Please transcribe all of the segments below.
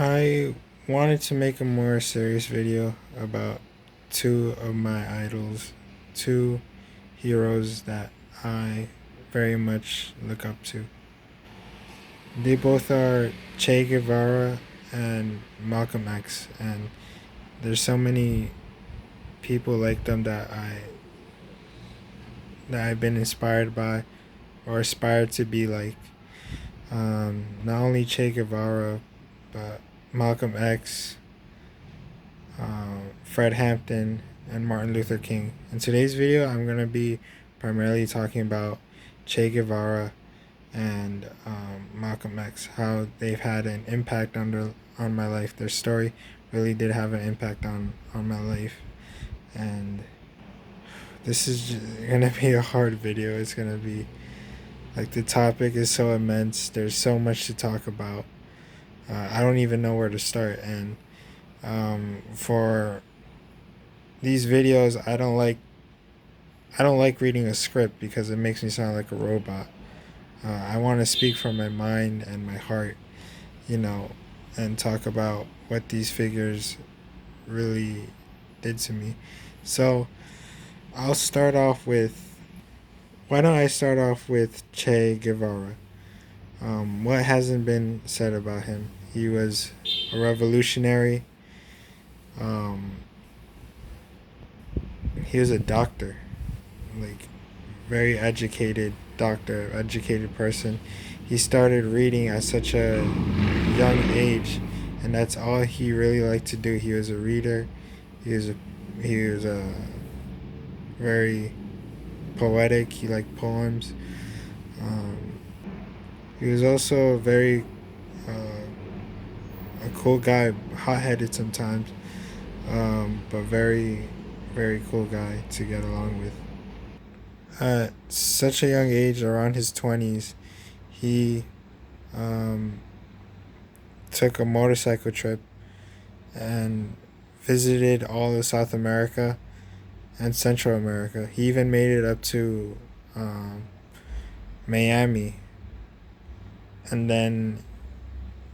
I wanted to make a more serious video about two of my idols, two heroes that I very much look up to. They both are Che Guevara and Malcolm X, and there's so many people like them that I've been inspired by or aspired to be like. Not only Che Guevara, but Malcolm X, Fred Hampton, and Martin Luther King. In today's video, I'm going to be primarily talking about Che Guevara and Malcolm X, how they've had an impact on my life. Their story really did have an impact on my life. And this is going to be a hard video. It's going to be like the topic is so immense. There's so much to talk about. I don't even know where to start. And for these videos, I don't like reading a script because it makes me sound like a robot. I want to speak from my mind and my heart, and talk about what these figures really did to me. So I'll start off with. Why don't I start off with Che Guevara? What hasn't been said about him? He was a revolutionary. Um, he was a doctor, like very educated doctor, educated person. He started reading at such a young age, and that's all he really liked to do. He was a reader. He was a very poetic. He liked poems. Um, he was also a cool guy, hot-headed sometimes, but very cool guy to get along with. At such a young age, around his 20s, he um, took a motorcycle trip and visited all of South America and Central America. He even made it up to um, Miami, and then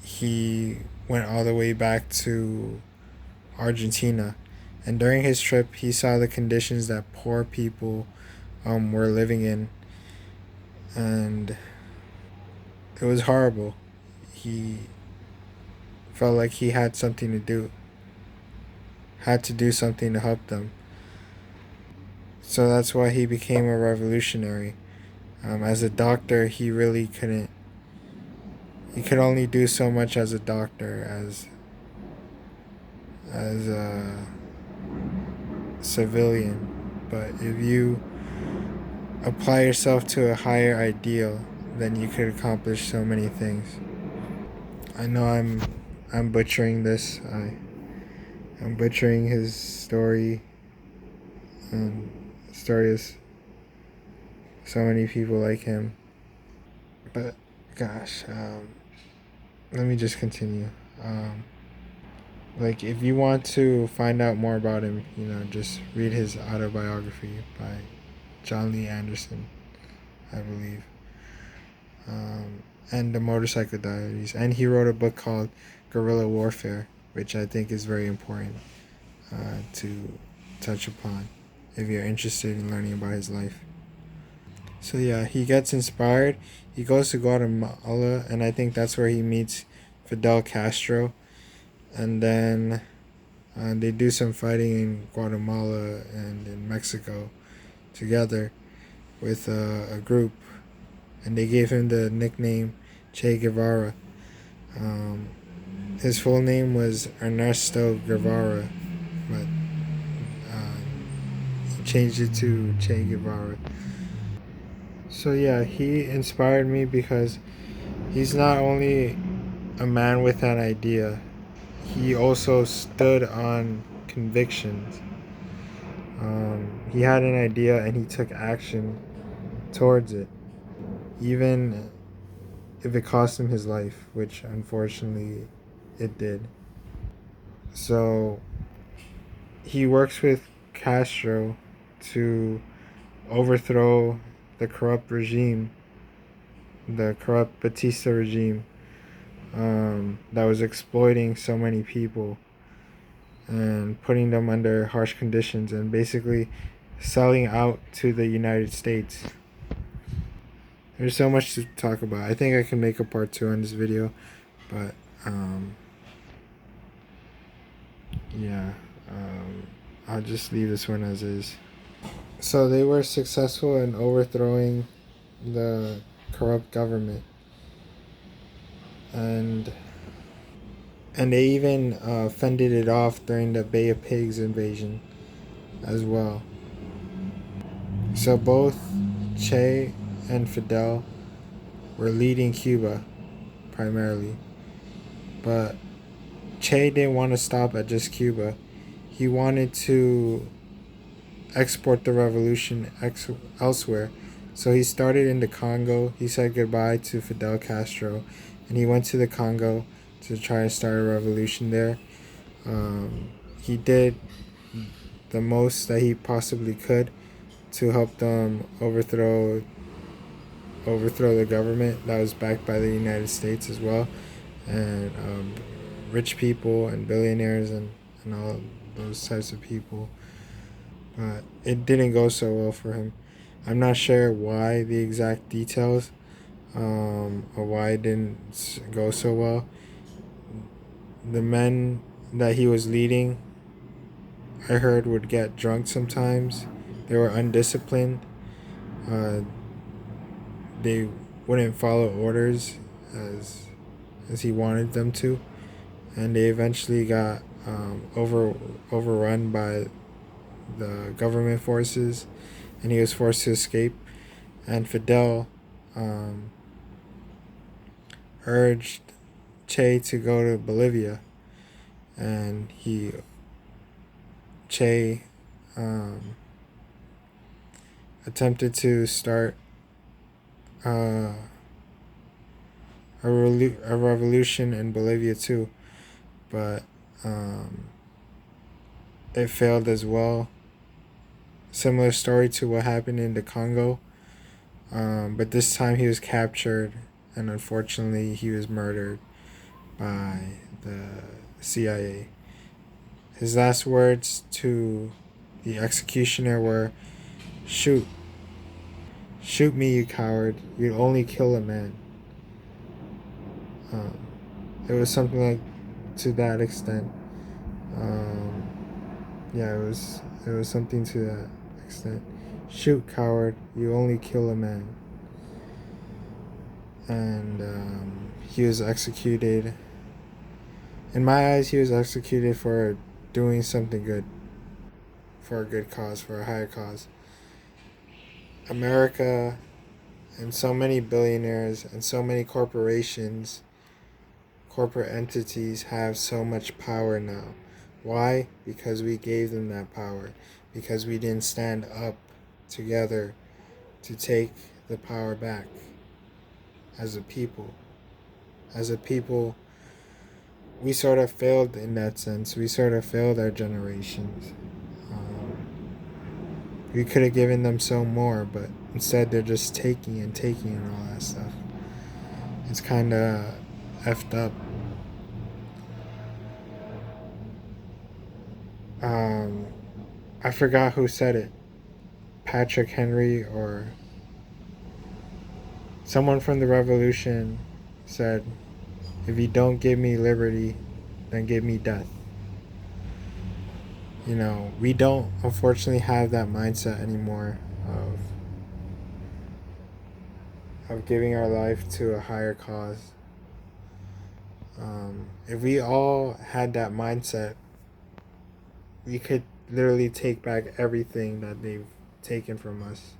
he went all the way back to Argentina. And during his trip, he saw the conditions that poor people were living in, and it was horrible. He felt like he had to do something to help them. So that's why he became a revolutionary. As a doctor, he really couldn't. He could only do so much as a doctor, as a civilian. But if you apply yourself to a higher ideal, then you could accomplish so many things. I know I'm butchering this. I'm butchering his story, and the story is so many people like him. But gosh, let me just continue. Like if you want to find out more about him, just read his autobiography by John Lee Anderson, I believe, and the Motorcycle Diaries. And he wrote a book called Guerrilla Warfare, which I think is very important to touch upon if you're interested in learning about his life. So yeah, he gets inspired. He goes to Guatemala, and I think that's where he meets Fidel Castro. And then they do some fighting in Guatemala and in Mexico together with a group, and they gave him the nickname Che Guevara. Um, his full name was Ernesto Guevara, but he changed it to Che Guevara. So yeah, he inspired me because he's not only a man with an idea, he also stood on convictions. He had an idea and he took action towards it, even if it cost him his life, which unfortunately it did. So he works with Castro to overthrow the corrupt regime, the corrupt Batista regime, that was exploiting so many people and putting them under harsh conditions and basically selling out to the United States. There's so much to talk about. I think I can make a part 2 on this video, but yeah, I'll just leave this one as is. So they were successful in overthrowing the corrupt government, and they even fended it off during the Bay of Pigs invasion as well. So both Che and Fidel were leading Cuba primarily, but Che didn't want to stop at just Cuba. He wanted to export the revolution elsewhere. So he started in the Congo. He said goodbye to Fidel Castro, and he went to the Congo to try to start a revolution there. He did the most that he possibly could to help them overthrow the government that was backed by the United States as well, and rich people and billionaires and all those types of people. But it didn't go so well for him. I'm not sure why the exact details, or why it didn't go so well. The men that he was leading, I heard, would get drunk sometimes. They were undisciplined. Uh, they wouldn't follow orders as he wanted them to, and they eventually got overrun by the government forces, and he was forced to escape. And Fidel urged Che to go to Bolivia, and Che attempted to start a revolution in Bolivia too, but it failed as well. Similar story to what happened in the Congo, but this time he was captured, and unfortunately he was murdered by the CIA. His last words to the executioner were, "Shoot. Shoot me, you coward. You'd only kill a man." It was something like to that extent. Yeah, it was something to that extent. "Shoot, coward. You only kill a man." And he was executed. In my eyes, he was executed for doing something good, for a good cause, for a higher cause. America and so many billionaires and so many corporations, corporate entities have so much power now. Why? Because we gave them that power. Because we didn't stand up together to take the power back as a people. As a people, we sort of failed in that sense. We sort of failed our generations. We could have given them so more, but instead they're just taking and taking and all that stuff. It's kind of effed up. I forgot who said it. Patrick Henry or someone from the revolution said, "If you don't give me liberty, then give me death." You know, we don't unfortunately have that mindset anymore of giving our life to a higher cause. If we all had that mindset, we could literally take back everything that they've taken from us.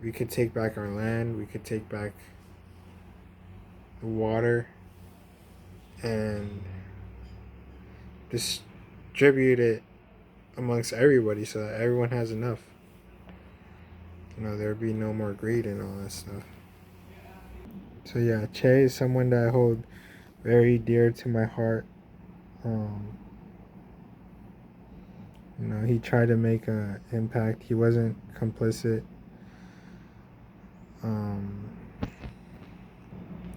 We could take back our land, we could take back the water, and distribute it amongst everybody so that everyone has enough. You know, there would be no more greed and all that stuff. So yeah, Che is someone that I hold very dear to my heart. You know, he tried to make an impact. He wasn't complicit.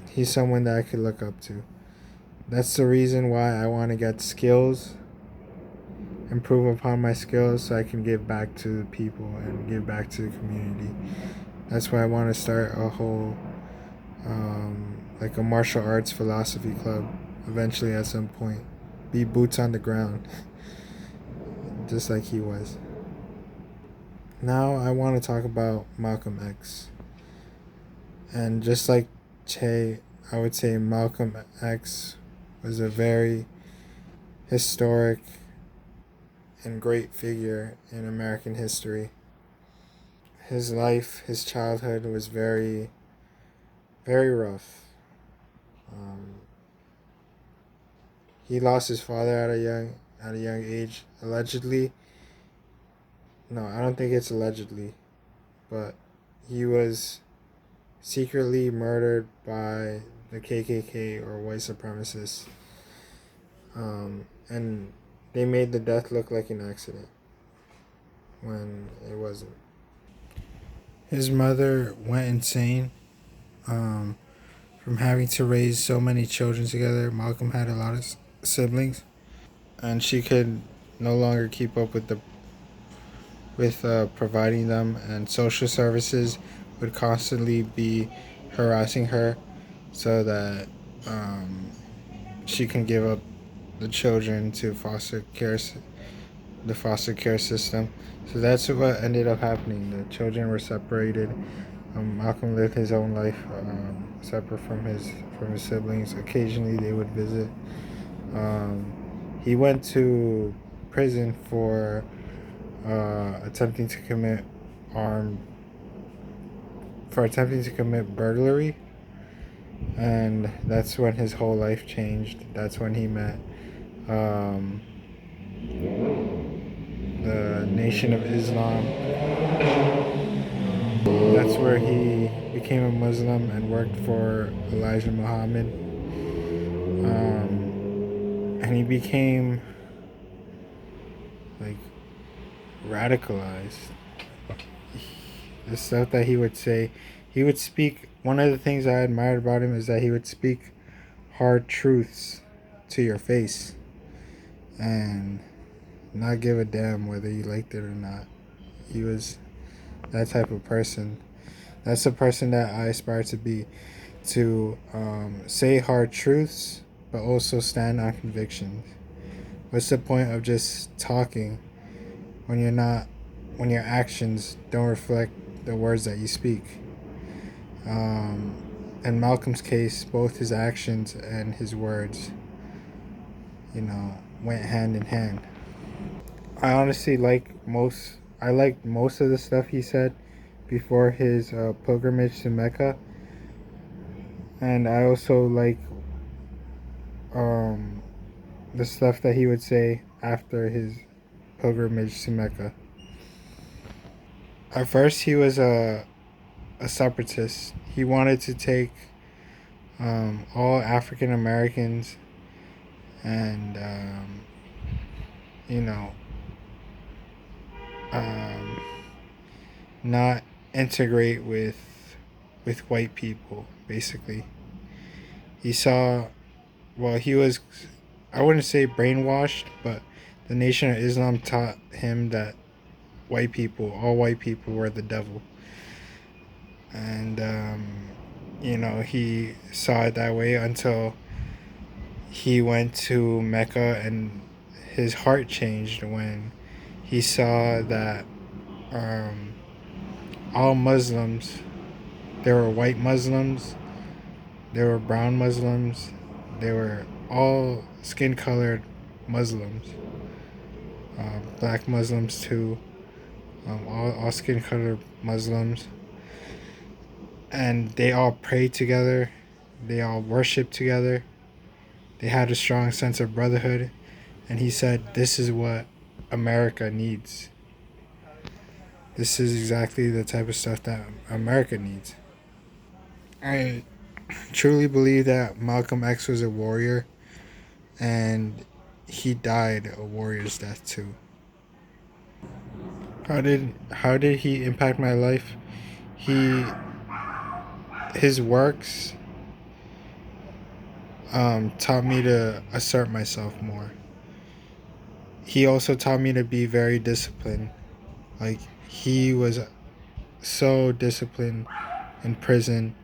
he's someone that I could look up to. That's the reason why I want to get skills, improve upon my skills so I can give back to the people and give back to the community. That's why I want to start a whole, like a martial arts philosophy club eventually at some point. Be boots on the ground, just like he was. Now I want to talk about Malcolm X. And just like Che, I would say Malcolm X was a very historic and great figure in American history. His life, his childhood was very, very rough. Um, he lost his father at a young age. Allegedly, no, I don't think it's allegedly, but he was secretly murdered by the KKK or white supremacists, and they made the death look like an accident when it wasn't. His mother went insane um, from having to raise so many children together. Malcolm had a lot of siblings, and she could no longer keep up with providing them, and social services would constantly be harassing her so that um, she can give up the children to the foster care system. So that's what ended up happening. The children were separated. Malcolm lived his own life separate from his siblings. Occasionally, they would visit. He went to prison for attempting to commit armed attempting to commit burglary, and that's when his whole life changed. That's when he met um, the Nation of Islam. That's where he became a Muslim and worked for Elijah Muhammad. And he became like radicalized. The stuff that he would say, he would speak. One of the things I admired about him is that he would speak hard truths to your face and not give a damn whether you liked it or not. He was that type of person. That's the person that I aspire to be. To say hard truths, but also stand on convictions. What's the point of just talking when when your actions don't reflect the words that you speak? In Malcolm's case, both his actions and his words, went hand in hand. I honestly I liked most of the stuff he said before his pilgrimage to Mecca, and I also like um, the stuff that he would say after his pilgrimage to Mecca. At first, he was a separatist. He wanted to take all African Americans and you know um, not integrate with white people. Basically, he saw. Well, he was. I wouldn't say brainwashed, but the Nation of Islam taught him that all white people, were the devil, and he saw it that way until he went to Mecca, and his heart changed when he saw that um, all Muslims, there were white Muslims, there were brown Muslims, they were all skin colored Muslims, black Muslims too, all skin colored Muslims, and they all prayed together, they all worshiped together, they had a strong sense of brotherhood, and he said, "This is what America needs. This is exactly the type of stuff that America needs." I truly believe that Malcolm X was a warrior, and he died a warrior's death too. How did he impact my life? He his works taught me to assert myself more. He also taught me to be very disciplined. Like, he was so disciplined in prison.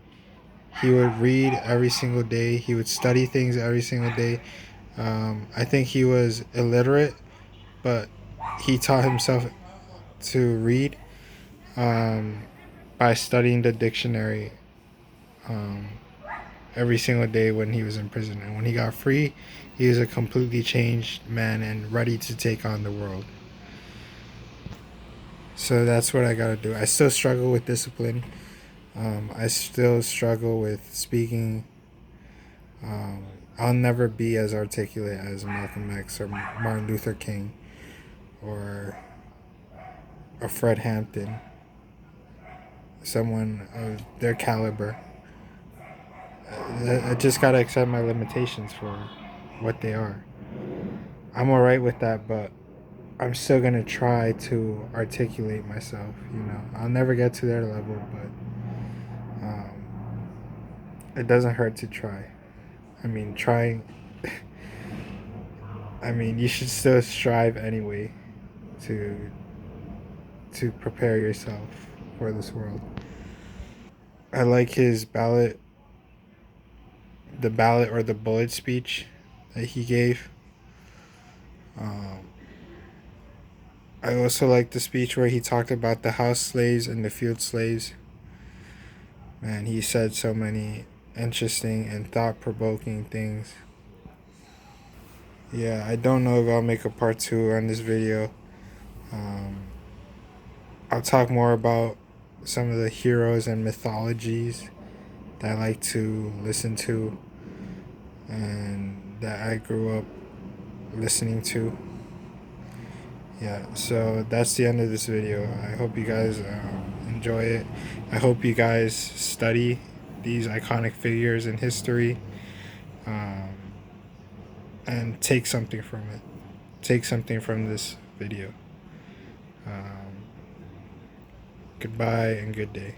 He would read every single day. He would study things every single day. I think he was illiterate, but he taught himself to read um, by studying the dictionary um, every single day when he was in prison. And when he got free, he was a completely changed man and ready to take on the world. So that's what I gotta do. I still struggle with discipline. I still struggle with speaking. Um, I'll never be as articulate as Malcolm X or Martin Luther King or a Fred Hampton, someone of their caliber. I just gotta accept my limitations for what they are. I'm alright with that, but I'm still gonna try to articulate myself. I'll never get to their level, but it doesn't hurt to try. I mean, trying. I mean, you should still strive anyway to to prepare yourself for this world. I like his the ballot or the bullet speech that he gave. Um, I also like the speech where he talked about the house slaves and the field slaves. Man, he said so many interesting and thought provoking things. Yeah, I don't know if I'll make a part two on this video. Um, I'll talk more about some of the heroes and mythologies that I like to listen to and that I grew up listening to. Yeah, so that's the end of this video. I hope you guys enjoy it. I hope you guys study these iconic figures in history um, and take something from it. Take something from this video. Um, Goodbye and good day.